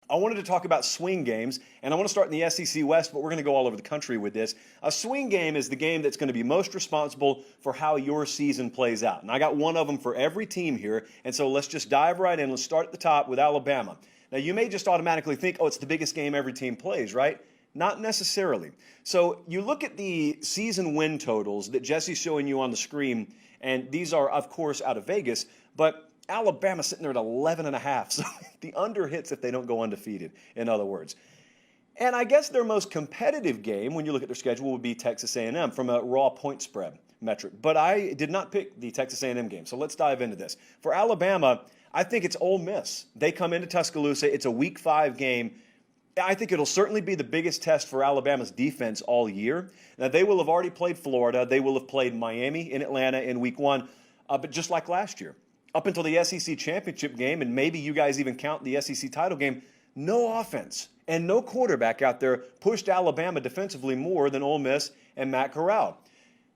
I wanted to talk about swing games, and I want to start in the SEC West, but we're going to go all over the country with this. A swing game is the game that's going to be most responsible for how your season plays out. And I got one of them for every team here, and so let's just dive right in. Let's start at the top with Alabama. Now, you may just automatically think, oh, it's the biggest game every team plays, right? Not necessarily. So you look at the season win totals that Jesse's showing you on the screen, and these are, of course, out of Vegas, but Alabama sitting there at 11.5, so the under hits if they don't go undefeated, in other words. And I guess their most competitive game, when you look at their schedule, would be Texas A&M from a raw point spread metric. But I did not pick the Texas A&M game, so let's dive into this. For Alabama, I think it's Ole Miss. They come into Tuscaloosa. It's a Week 5 game. I think it'll certainly be the biggest test for Alabama's defense all year. Now, they will have already played Florida. They will have played Miami in Atlanta in Week 1, but just like last year. Up until the SEC championship game, and maybe you guys even count the SEC title game, no offense and no quarterback out there pushed Alabama defensively more than Ole Miss and Matt Corral.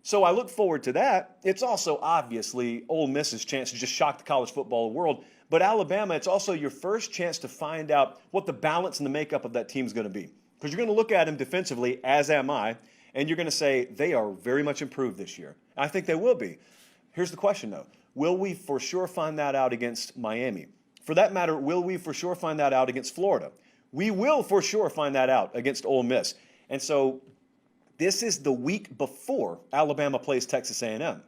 So I look forward to that. It's also obviously Ole Miss's chance to just shock the college football world. But Alabama, it's also your first chance to find out what the balance and the makeup of that team is going to be. Because you're going to look at them defensively, as am I, and you're going to say they are very much improved this year. I think they will be. Here's the question, though. Will we for sure find that out against Miami? For that matter, will we for sure find that out against Florida? We will for sure find that out against Ole Miss. And so this is the week before Alabama plays Texas A&M.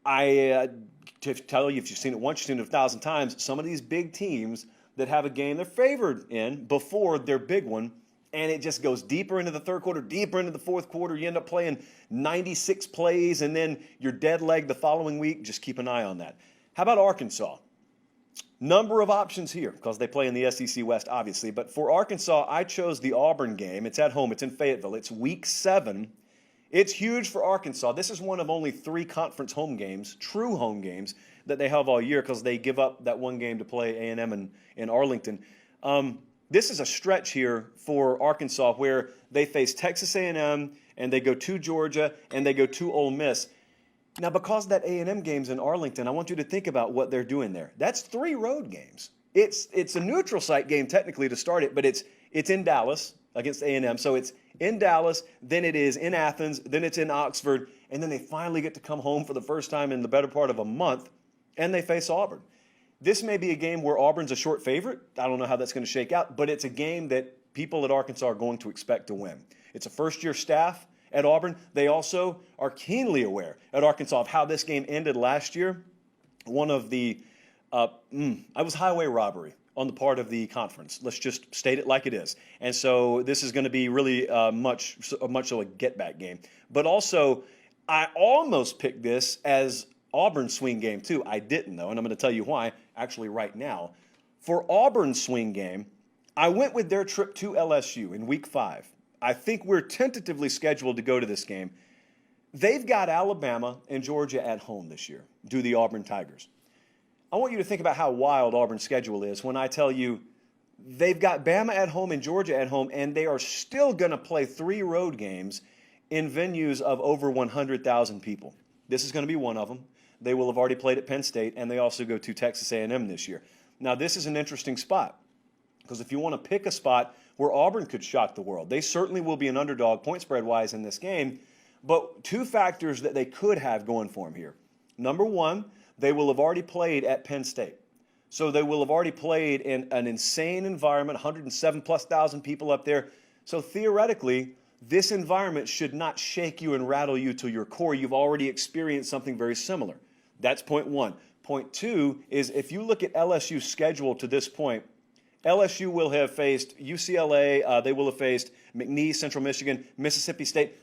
To tell you, if you've seen it once, you've seen it 1,000 times, some of these big teams that have a game they're favored in before their big one, and it just goes deeper into the third quarter, deeper into the fourth quarter. You end up playing 96 plays, and then you're dead leg the following week. Just keep an eye on that. How about Arkansas? Number of options here because they play in the SEC West, obviously. But for Arkansas, I chose the Auburn game. It's at home. It's in Fayetteville. It's Week 7. It's huge for Arkansas. This is one of only 3 conference home games, true home games, that they have all year because they give up that one game to play A&M in Arlington. This is a stretch here for Arkansas where they face Texas A&M and they go to Georgia and they go to Ole Miss. Now, because that A&M game's in Arlington, I want you to think about what they're doing there. That's 3 road games. It's a neutral site game technically to start it, but it's in Dallas against A&M. So it's in Dallas, then it is in Athens, then it's in Oxford, and then they finally get to come home for the first time in the better part of a month, and they face Auburn. This may be a game where Auburn's a short favorite. I don't know how that's going to shake out, but it's a game that people at Arkansas are going to expect to win. It's a first-year staff at Auburn. They also are keenly aware at Arkansas of how this game ended last year. One of the I was highway robbery on the part of the conference. Let's just state it like it is. And so this is going to be really much so a get-back game. But also, I almost picked this as Auburn's swing game too. I didn't, though, and I'm going to tell you why actually right now. For Auburn's swing game, I went with their trip to LSU in Week 5. I think we're tentatively scheduled to go to this game. They've got Alabama and Georgia at home this year, do the Auburn Tigers. I want you to think about how wild Auburn's schedule is when I tell you they've got Bama at home and Georgia at home, and they are still going to play 3 road games in venues of over 100,000 people. This is going to be one of them. They will have already played at Penn State, and they also go to Texas A&M this year. Now, this is an interesting spot because if you want to pick a spot where Auburn could shock the world, they certainly will be an underdog point spread-wise in this game, but 2 factors that they could have going for them here. Number 1, they will have already played at Penn State. So they will have already played in an insane environment, 107+ thousand people up there. So theoretically, this environment should not shake you and rattle you to your core. You've already experienced something very similar. That's point 1. Point 2 is if you look at LSU's schedule to this point, LSU will have faced UCLA, they will have faced McNeese, Central Michigan, Mississippi State.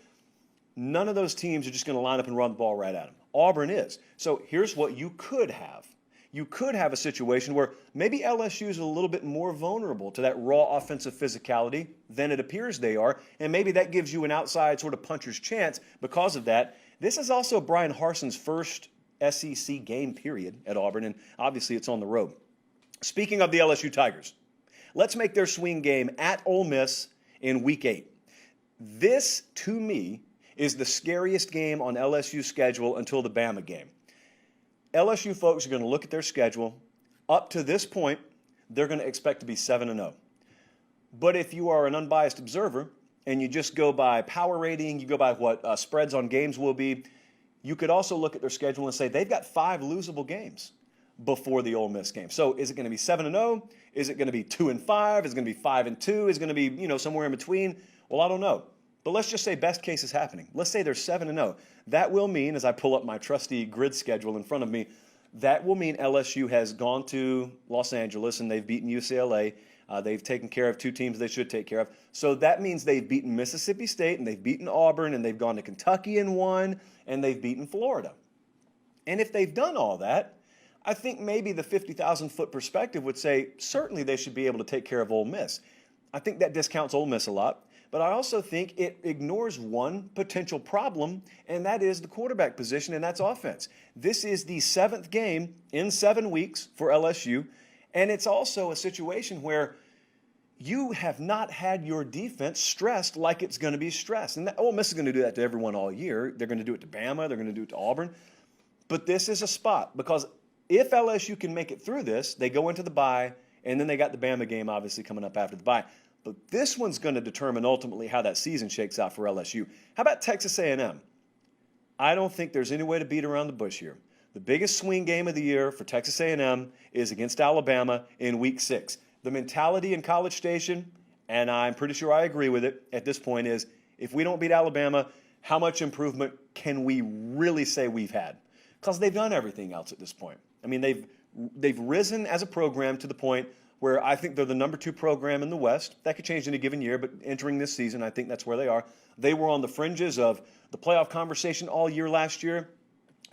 None of those teams are just going to line up and run the ball right at them. Auburn is. So here's what you could have. You could have a situation where maybe LSU is a little bit more vulnerable to that raw offensive physicality than it appears they are, and maybe that gives you an outside sort of puncher's chance because of that. This is also Brian Harson's first SEC game period at Auburn, and obviously it's on the road. Speaking of the LSU Tigers, let's make their swing game at Ole Miss in Week 8. This, to me, is the scariest game on LSU's schedule until the Bama game. LSU folks are going to look at their schedule. Up to this point, they're going to expect to be 7-0. But if you are an unbiased observer and you just go by power rating, you go by what spreads on games will be, you could also look at their schedule and say they've got 5 losable games before the Ole Miss game. So is it going to be 7-0? Is it going to be 2-5? Is it going to be 5-2? Is it going to be, somewhere in between? Well, I don't know. But let's just say best case is happening. Let's say they're 7-0. That will mean, as I pull up my trusty grid schedule in front of me, that will mean LSU has gone to Los Angeles and they've beaten UCLA. They've taken care of 2 teams they should take care of. So that means they've beaten Mississippi State and they've beaten Auburn and they've gone to Kentucky and won and they've beaten Florida. And if they've done all that, I think maybe the 50,000-foot perspective would say certainly they should be able to take care of Ole Miss. I think that discounts Ole Miss a lot. But I also think it ignores one potential problem, and that is the quarterback position, and that's offense. This is the 7th game in 7 weeks for LSU, and it's also a situation where you have not had your defense stressed like it's going to be stressed. And Ole Miss is going to do that to everyone all year. They're going to do it to Bama. They're going to do it to Auburn. But this is a spot because if LSU can make it through this, they go into the bye, and then they got the Bama game obviously coming up after the bye. But this one's going to determine ultimately how that season shakes out for LSU. How about Texas A&M? I don't think there's any way to beat around the bush here. The biggest swing game of the year for Texas A&M is against Alabama in Week 6. The mentality in College Station, and I'm pretty sure I agree with it at this point, is if we don't beat Alabama, how much improvement can we really say we've had? Because they've done everything else at this point. I mean, they've risen as a program to the point where I think they're the number 2 program in the West. That could change in a given year, but entering this season, I think that's where they are. They were on the fringes of the playoff conversation all year last year,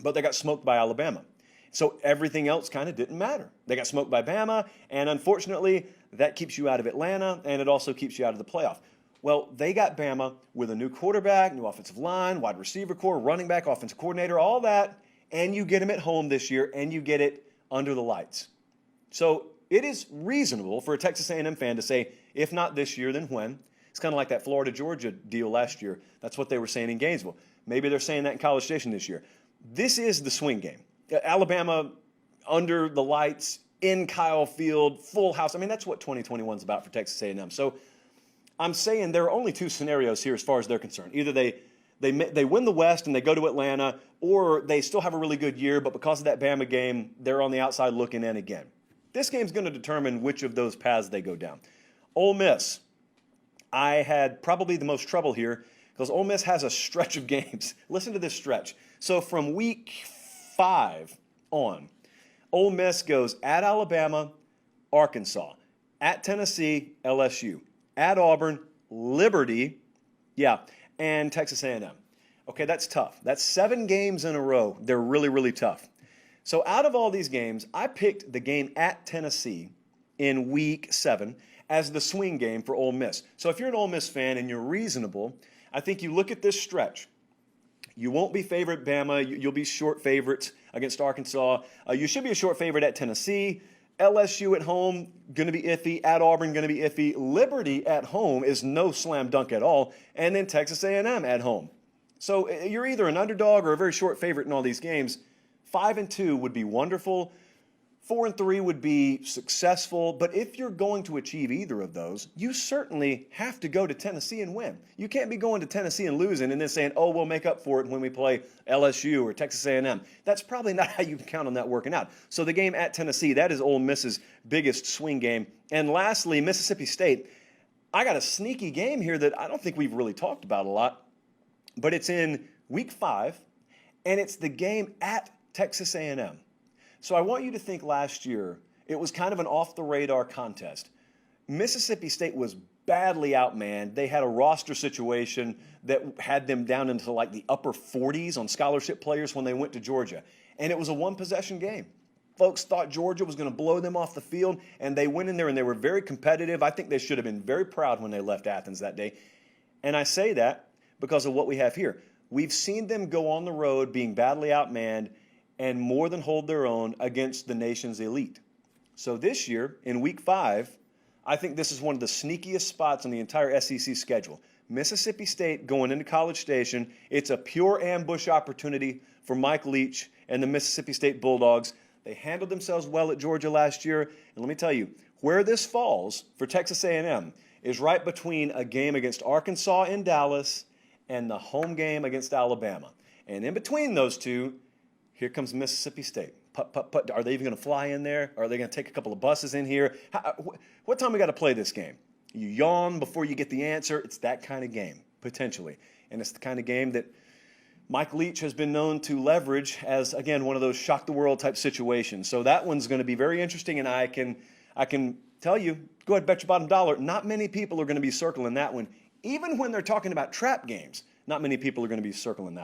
but they got smoked by Alabama. So everything else kind of didn't matter. They got smoked by Bama, and unfortunately, that keeps you out of Atlanta, and it also keeps you out of the playoff. Well, they got Bama with a new quarterback, new offensive line, wide receiver core, running back, offensive coordinator, all that, and you get them at home this year, and you get it under the lights. So it is reasonable for a Texas A&M fan to say, if not this year, then when? It's kind of like that Florida-Georgia deal last year. That's what they were saying in Gainesville. Maybe they're saying that in College Station this year. This is the swing game. Alabama under the lights, in Kyle Field, full house. I mean, that's what 2021 is about for Texas A&M. So I'm saying there are only 2 scenarios here as far as they're concerned. Either they win the West and they go to Atlanta, or they still have a really good year, but because of that Bama game, they're on the outside looking in again. This game's going to determine which of those paths they go down. Ole Miss, I had probably the most trouble here because Ole Miss has a stretch of games. Listen to this stretch. So from Week 5 on, Ole Miss goes at Alabama, Arkansas, at Tennessee, LSU, at Auburn, Liberty, and Texas A&M. Okay, that's tough. That's 7 games in a row. They're really, really tough. So out of all these games, I picked the game at Tennessee in Week 7 as the swing game for Ole Miss. So if you're an Ole Miss fan and you're reasonable, I think you look at this stretch. You won't be favorite Bama. You'll be short favorites against Arkansas. You should be a short favorite at Tennessee. LSU at home, going to be iffy. At Auburn, going to be iffy. Liberty at home is no slam dunk at all. And then Texas A&M at home. So you're either an underdog or a very short favorite in all these games. 5-2 would be wonderful. 4-3 would be successful. But if you're going to achieve either of those, you certainly have to go to Tennessee and win. You can't be going to Tennessee and losing and then saying, oh, we'll make up for it when we play LSU or Texas A&M. That's probably not how you can count on that working out. So the game at Tennessee, that is Ole Miss's biggest swing game. And lastly, Mississippi State. I got a sneaky game here that I don't think we've really talked about a lot, but it's in Week 5, and it's the game at Texas A&M. So I want you to think last year, it was kind of an off-the-radar contest. Mississippi State was badly outmanned. They had a roster situation that had them down into like the upper 40s on scholarship players when they went to Georgia. And it was a one-possession game. Folks thought Georgia was going to blow them off the field, and they went in there and they were very competitive. I think they should have been very proud when they left Athens that day. And I say that because of what we have here. We've seen them go on the road being badly outmanned and more than hold their own against the nation's elite. So this year, in Week 5, I think this is one of the sneakiest spots on the entire SEC schedule. Mississippi State going into College Station. It's a pure ambush opportunity for Mike Leach and the Mississippi State Bulldogs. They handled themselves well at Georgia last year. And let me tell you, where this falls for Texas A&M is right between a game against Arkansas in Dallas and the home game against Alabama. And in between those two, here comes Mississippi State. Put. Are they even going to fly in there? Are they going to take a couple of buses in here? What time we got to play this game? You yawn before you get the answer. It's that kind of game, potentially. And it's the kind of game that Mike Leach has been known to leverage as, again, one of those shock the world type situations. So that one's going to be very interesting, and I can tell you, go ahead, bet your bottom dollar, not many people are going to be circling that one. Even when they're talking about trap games, not many people are going to be circling that one.